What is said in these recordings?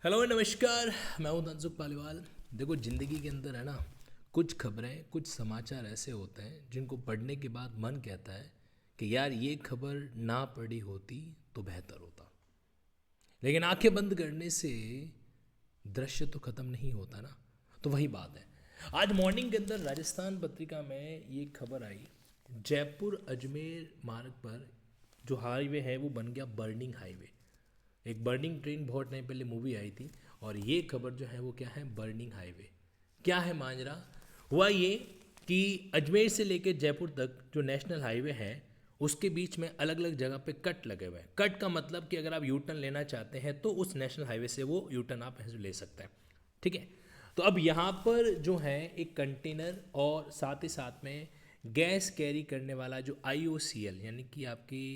Hello नमस्कार। मैं हूं धनसुख पालीवाल। देखो, ज़िंदगी के अंदर है ना, कुछ खबरें, कुछ समाचार ऐसे होते हैं जिनको पढ़ने के बाद मन कहता है कि यार ये खबर ना पढ़ी होती तो बेहतर होता। लेकिन आंखें बंद करने से दृश्य तो ख़त्म नहीं होता ना। तो वही बात है। आज मॉर्निंग के अंदर राजस्थान पत्रिका में ये खबर आई, जयपुर अजमेर मार्ग पर जो हाईवे है वो बन गया बर्निंग हाईवे। एक बर्निंग ट्रेन बहुत टाइम पहले मूवी आई थी, और ये खबर जो है वो क्या है, बर्निंग हाईवे। क्या है माजरा? हुआ ये कि अजमेर से लेकर जयपुर तक जो नेशनल हाईवे है उसके बीच में अलग अलग जगह पे कट लगे हुए हैं। कट का मतलब कि अगर आप यू टर्न लेना चाहते हैं तो उस नेशनल हाईवे से वो यू टर्न आप ले सकते हैं। ठीक है। तो अब यहाँ पर जो है एक कंटेनर और साथ ही साथ में गैस कैरी करने वाला जो IOCL यानी कि आपकी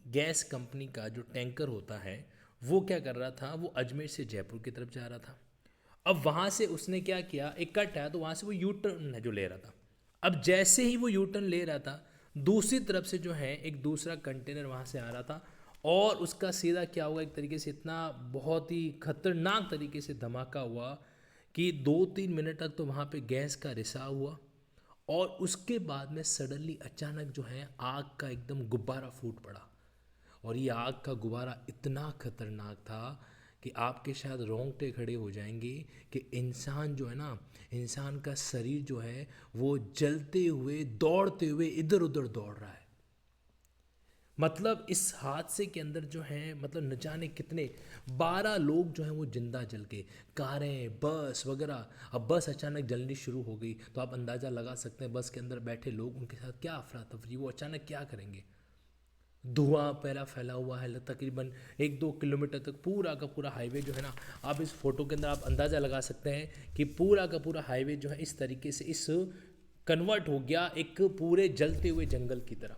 गैस कंपनी का जो टैंकर होता है, वो क्या कर रहा था, वो अजमेर से जयपुर की तरफ जा रहा था। अब वहाँ से उसने क्या किया, एक कट है तो वहाँ से वो यू टर्न है जो ले रहा था। अब जैसे ही वो यू टर्न ले रहा था, दूसरी तरफ से जो है एक दूसरा कंटेनर वहाँ से आ रहा था, और उसका सीधा क्या हुआ, एक तरीके से इतना बहुत ही खतरनाक तरीके से धमाका हुआ कि 2-3 मिनट तक तो वहाँ पे गैस का रिसाव हुआ। और उसके बाद में सडनली अचानक जो है आग का एकदम गुब्बारा फूट पड़ा। और ये आग का गुब्बारा इतना खतरनाक था कि आपके शायद रोंगटे खड़े हो जाएंगे कि इंसान जो है ना, इंसान का शरीर जो है वो जलते हुए दौड़ते हुए इधर उधर दौड़ रहा है। मतलब इस हादसे के अंदर जो है, मतलब न जाने कितने 12 लोग जो हैं वो जिंदा जल गए। कारें, बस वगैरह। अब बस अचानक जलनी शुरू हो गई तो आप अंदाज़ा लगा सकते हैं बस के अंदर बैठे लोग, उनके साथ क्या अफरा तफरी, वो अचानक क्या करेंगे। धुआं पहला फैला हुआ है तकरीबन 1-2 किलोमीटर तक। पूरा का पूरा हाईवे जो है ना, आप इस फोटो के अंदर आप अंदाज़ा लगा सकते हैं कि पूरा का पूरा हाईवे जो है इस तरीके से इस कन्वर्ट हो गया एक पूरे जलते हुए जंगल की तरह।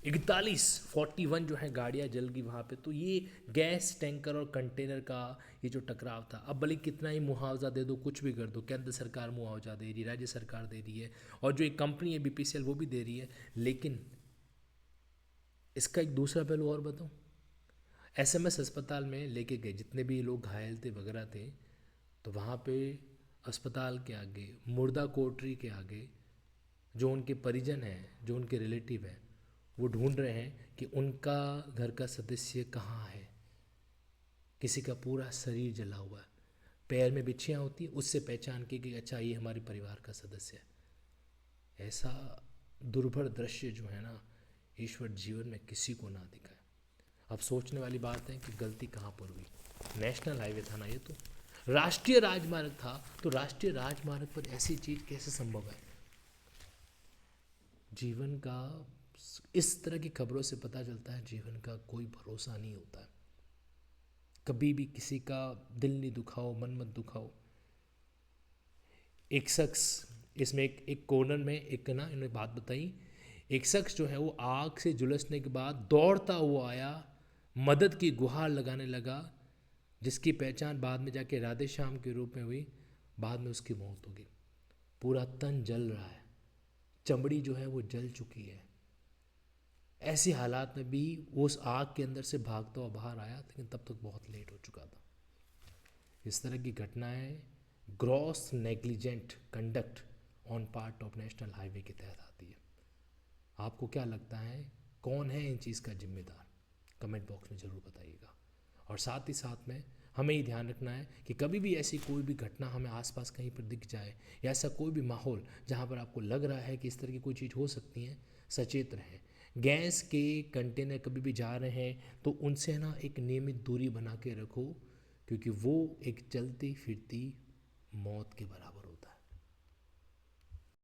41 जो है गाड़ियाँ जल गई वहाँ पे। तो ये गैस टैंकर और कंटेनर का ये जो टकराव था, अब भले कितना ही मुआवजा दे दो, कुछ भी कर दो, केंद्र सरकार मुआवजा दे रही है, राज्य सरकार दे रही है, और जो एक कंपनी है BPCL वो भी दे रही है, लेकिन इसका एक दूसरा पहलू और बताऊँ। SMS अस्पताल में लेके गए जितने भी लोग घायल थे वगैरह थे, तो वहाँ पे अस्पताल के आगे, मुर्दा कोटरी के आगे, जो उनके परिजन हैं, जो उनके रिलेटिव हैं, वो ढूंढ रहे हैं कि उनका घर का सदस्य कहाँ है। किसी का पूरा शरीर जला हुआ है, पैर में बिच्छियाँ होती हैं, उससे पहचान की कि अच्छा ये हमारे परिवार का सदस्य है। ऐसा दुर्भर दृश्य जो है ना, ईश्वर जीवन में किसी को ना दिखाए। अब सोचने वाली बात है कि गलती कहाँ पर हुई। नेशनल हाईवे था ना ये, तो राष्ट्रीय राजमार्ग था, तो राष्ट्रीय राजमार्ग पर ऐसी चीज़ कैसे संभव है। जीवन का इस तरह की खबरों से पता चलता है जीवन का कोई भरोसा नहीं होता है। कभी भी किसी का दिल नहीं दुखाओ, मन मत दुखाओ। एक शख्स इसमें एक कॉर्नर में एक ना इन्होंने बात बताई, एक शख्स जो है वो आग से झुलसने के बाद दौड़ता हुआ आया, मदद की गुहार लगाने लगा, जिसकी पहचान बाद में जाके राधे श्याम के रूप में हुई। बाद में उसकी मौत हो गई। पूरा तन जल रहा है, चमड़ी जो है वो जल चुकी है। ऐसे हालात में भी वो उस आग के अंदर से भागता हुआ बाहर आया, लेकिन तब तक बहुत लेट हो चुका था। इस तरह की घटनाएं gross negligent conduct on part of national highway के तहत आती है। आपको क्या लगता है, कौन है इन चीज़ का जिम्मेदार? कमेंट बॉक्स में ज़रूर बताइएगा। और साथ ही साथ में हमें ये ध्यान रखना है कि कभी भी ऐसी कोई भी घटना हमें आसपास कहीं पर दिख जाए, या ऐसा कोई भी माहौल जहाँ पर आपको लग रहा है कि इस तरह की कोई चीज़ हो सकती है, सचेत रहें। गैस के कंटेनर कभी भी जा रहे हैं तो उनसे ना एक नियमित दूरी बना के रखो, क्योंकि वो एक चलती फिरती मौत के बराबर